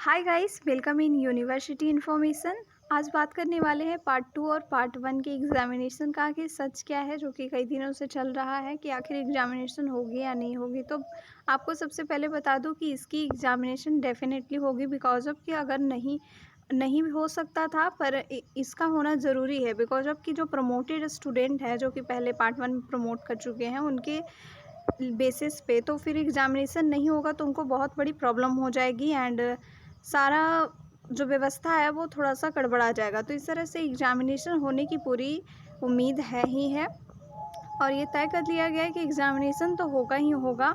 Hi guys, welcome in university information. आज बात करने वाले हैं पार्ट 2 और पार्ट 1 के एग्जामिनेशन का कि सच क्या है, जो कि कई दिनों से चल रहा है कि आखिर एग्जामिनेशन होगी या नहीं होगी। तो आपको सबसे पहले बता दूं कि इसकी एग्जामिनेशन डेफिनेटली होगी, बिकॉज ऑफ कि अगर नहीं नहीं भी हो सकता था, पर इसका होना ज़रूरी है। बिकॉज ऑफ कि जो प्रमोटेड स्टूडेंट है, जो कि पहले पार्ट 1 में प्रमोट कर चुके हैं, उनके बेसिस पे तो फिर एग्जामिनेशन नहीं होगा तो उनको बहुत बड़ी प्रॉब्लम हो जाएगी एंड सारा जो व्यवस्था है वो थोड़ा सा गड़बड़ा जाएगा। तो इस तरह से एग्जामिनेशन होने की पूरी उम्मीद है ही है और ये तय कर लिया गया है कि एग्जामिनेशन तो होगा ही होगा।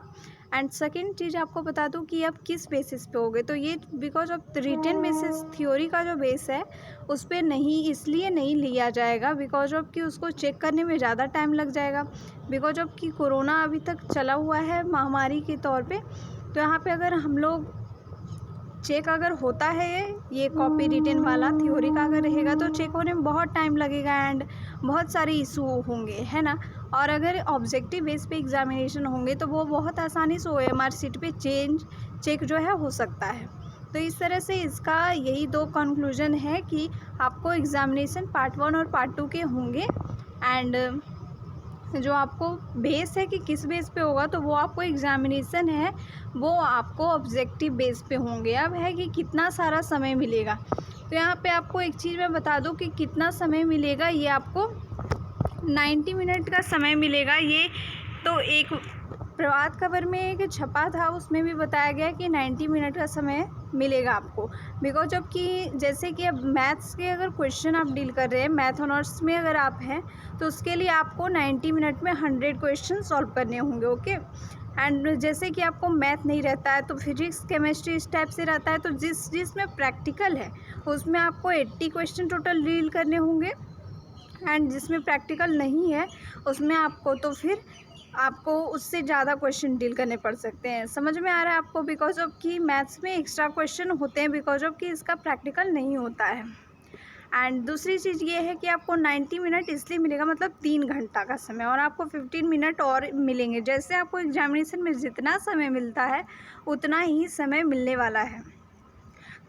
एंड सेकंड चीज़ आपको बता दूं कि अब किस बेसिस पे होगे, तो ये because of written basis theory का जो बेस है उस पर नहीं, इसलिए नहीं लिया जाएगा बिकॉज ऑफ कि उसको चेक करने में ज़्यादा टाइम लग जाएगा। बिकॉज ऑफ कि कोरोना अभी तक चला हुआ है महामारी के तौर पे, तो यहाँ पे अगर हम लोग चेक अगर होता है ये कॉपी रिटन वाला थ्योरी का अगर रहेगा तो चेक होने में बहुत टाइम लगेगा एंड बहुत सारे इशू होंगे, है ना। और अगर ऑब्जेक्टिव बेस पे एग्जामिनेशन होंगे तो वो बहुत आसानी से OMR सीट पे चेक जो है हो सकता है। तो इस तरह से इसका यही दो कंक्लूजन है कि आपको एग्जामिनेशन पार्ट 1 और पार्ट 2 के होंगे एंड जो आपको बेस है कि किस बेस पे होगा, तो वो आपको एग्जामिनेशन है वो आपको ऑब्जेक्टिव बेस पे होंगे। अब है कि कितना सारा समय मिलेगा, तो यहाँ पे आपको एक चीज़ मैं बता दूँ कि कितना समय मिलेगा। ये आपको 90 मिनट का समय मिलेगा। ये तो एक प्रभात खबर में एक छपा था, उसमें भी बताया गया कि 90 मिनट का समय मिलेगा आपको। बिकॉज ऑफ कि जैसे कि अब मैथ्स के अगर क्वेश्चन आप डील कर रहे हैं, मैथ ऑनर्स में अगर आप हैं, तो उसके लिए आपको 90 मिनट में 100 क्वेश्चन सॉल्व करने होंगे। ओके। एंड जैसे कि आपको मैथ नहीं रहता है तो फिजिक्स केमिस्ट्री इस टाइप से रहता है, तो जिसमें प्रैक्टिकल है उसमें आपको 80 क्वेश्चन टोटल डील करने होंगे एंड जिसमें प्रैक्टिकल नहीं है उसमें आपको तो फिर आपको उससे ज़्यादा क्वेश्चन डील करने पड़ सकते हैं। समझ में आ रहा है आपको? बिकॉज ऑफ कि मैथ्स में एक्स्ट्रा क्वेश्चन होते हैं बिकॉज ऑफ कि इसका प्रैक्टिकल नहीं होता है। एंड दूसरी चीज़ ये है कि आपको 90 मिनट इसलिए मिलेगा, मतलब 3 घंटा का समय, और आपको 15 मिनट और मिलेंगे। जैसे आपको एग्जामिनेशन में जितना समय मिलता है उतना ही समय मिलने वाला है,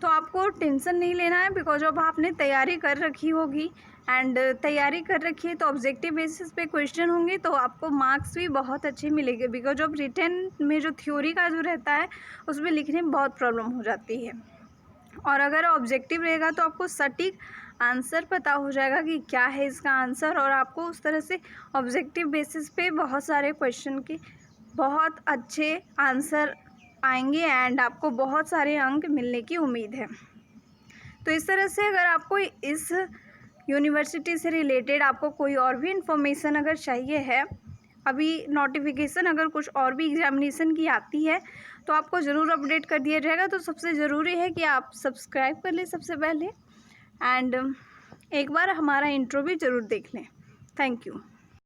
तो आपको टेंशन नहीं लेना है बिकॉज ऑफ आपने तैयारी कर रखी होगी एंड तैयारी कर रखी है तो ऑब्जेक्टिव बेसिस पे क्वेश्चन होंगे तो आपको मार्क्स भी बहुत अच्छे मिलेंगे। बिकॉज ऑफ रिटन में जो थ्योरी का जो रहता है उसमें लिखने में बहुत प्रॉब्लम हो जाती है, और अगर ऑब्जेक्टिव रहेगा तो आपको सटीक आंसर पता हो जाएगा कि क्या है इसका आंसर, और आपको उस तरह से ऑब्जेक्टिव बेसिस पे बहुत सारे क्वेश्चन के बहुत अच्छे आंसर आएंगे एंड आपको बहुत सारे अंक मिलने की उम्मीद है। तो इस तरह से अगर आपको इस यूनिवर्सिटी से रिलेटेड आपको कोई और भी इंफॉर्मेशन अगर चाहिए है, अभी नोटिफिकेशन अगर कुछ और भी एग्जामिनेशन की आती है तो आपको ज़रूर अपडेट कर दिया जाएगा। तो सबसे ज़रूरी है कि आप सब्सक्राइब कर लें सबसे पहले एंड एक बार हमारा इंट्रो भी ज़रूर देख लें। Thank you.